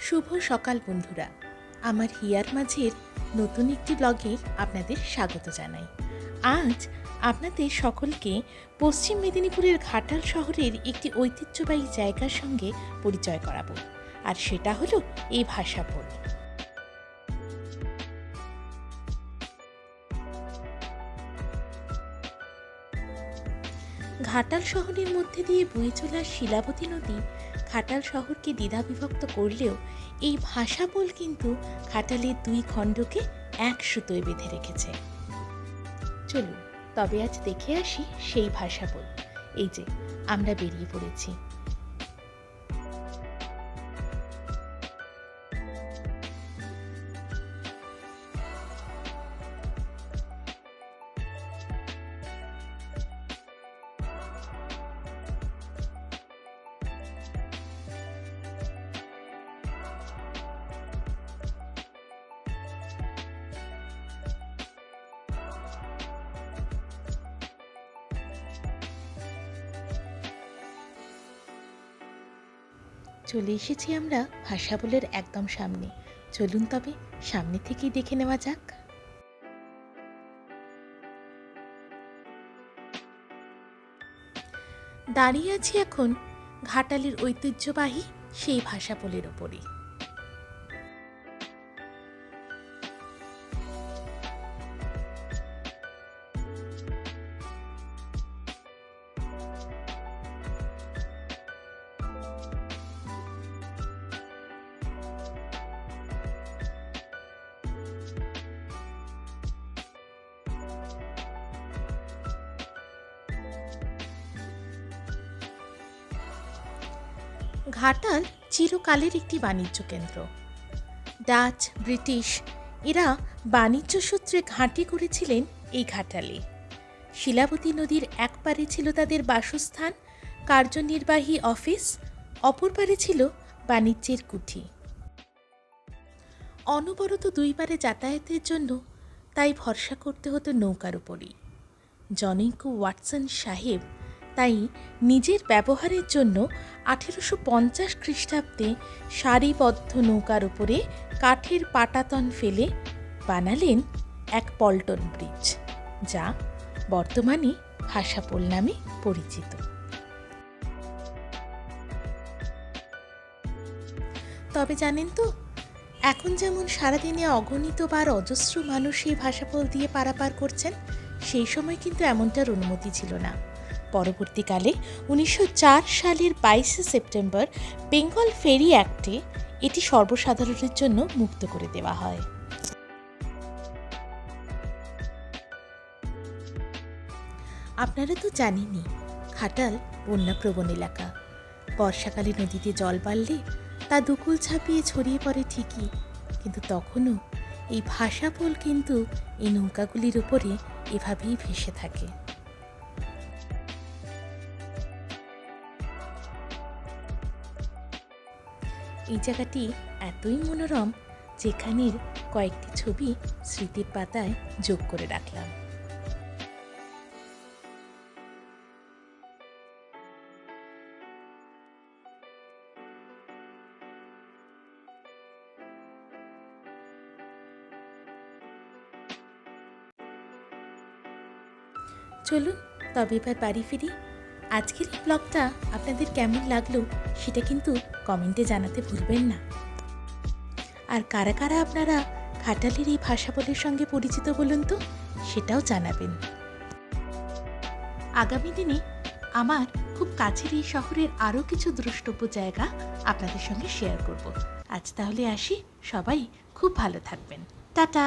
শুভ সকাল বন্ধুরা, আমার হিয়ার মাঝের নতুন একটি ব্লগে আপনাদের স্বাগত জানাই। আজ আপনাদের সকলকে পশ্চিম মেদিনীপুরের ঘাটাল শহরের একটি ঐতিহ্যবাহী জায়গার সঙ্গে পরিচয় করাবো, আর সেটা হলো এই ভাষাপোল। ঘাটাল শহরের মধ্যে দিয়ে বয়ে চলা শিলাবতী নদী ঘাটাল শহরকে দ্বিধাবিভক্ত করলেও এই ভাষাপোল কিন্তু ঘাটালের দুই খণ্ডকে এক সুতোয় বেঁধে রেখেছে। চলুন তবে আজ দেখে আসি সেই ভাষাপোল। এই যে আমরা বেরিয়ে পড়েছি। চলে এসেছি আমরা ভাষাপোলের একদম সামনে। চলুন তবে সামনে থেকেই দেখে নেওয়া যাক। দাঁড়িয়ে আছি এখন ঘাটালের ঐতিহ্যবাহী সেই ভাষাপোলের ওপরে। ঘাটাল চিরকালের একটি বাণিজ্য কেন্দ্র। ডাচ, ব্রিটিশ এরা বাণিজ্য সূত্রে ঘাঁটি করেছিলেন এই ঘাটালে। শিলাবতী নদীর এক পারে ছিল তাদের বাসস্থান, কার্যনির্বাহী অফিস, অপর পারে ছিল বাণিজ্যের কুঠি। অনবরত দুই পারে যাতায়াতের জন্য তাই ভরসা করতে হতো নৌকার উপরই। জনৈক ওয়াটসন সাহেব তাই নিজের ব্যবহারের জন্য 1850 খ্রিস্টাব্দে সারিবদ্ধ নৌকার উপরে কাঠের পাটাতন ফেলে বানালেন এক পল্টন ব্রিজ, যা বর্তমানে ভাষাপোল নামে পরিচিত। তবে জানেন তো, এখন যেমন সারাদিনে অগণিত বার অজস্র মানুষ এই ভাষাপোল দিয়ে পারাপার করছেন, সেই সময় কিন্তু এমনটার অনুমতি ছিল না। পরবর্তীকালে 1904 সালের 22 সেপ্টেম্বর বেঙ্গল ফেরি অ্যাক্টে এটি সর্বসাধারণের জন্য মুক্ত করে দেওয়া হয়। আপনারা তো জানেনই, ঘাটাল বন্যাপ্রবণ এলাকা। বর্ষাকালে নদীতে জল বাড়লে তা দুকুল ছাপিয়ে ছড়িয়ে পড়ে ঠিকই, কিন্তু তখনও এই ভাষাপোল কিন্তু এই নৌকাগুলির উপরে এভাবেই ভেসে থাকে। এই জায়গাটি এতই মনোরম, যেখানের কয়েকটি ছবি স্মৃতির পাতায় যোগ করে রাখলাম। চলুন তবে এবার বাড়ি ফিরি। আজকের এই ব্লগটা আপনাদের কেমন লাগলো সেটা কিন্তু কমেন্টে জানাতে ভুলবেন না। আর কারা কারা আপনারা ঘাটালের এই ভাষাপোলের সঙ্গে পরিচিত বলুন তো, সেটাও জানাবেন। আগামী দিনে আমার খুব কাছের এই শহরের আরও কিছু দ্রষ্টব্য জায়গা আপনাদের সঙ্গে শেয়ার করব। আজ তাহলে আসি, সবাই খুব ভালো থাকবেন। টাটা।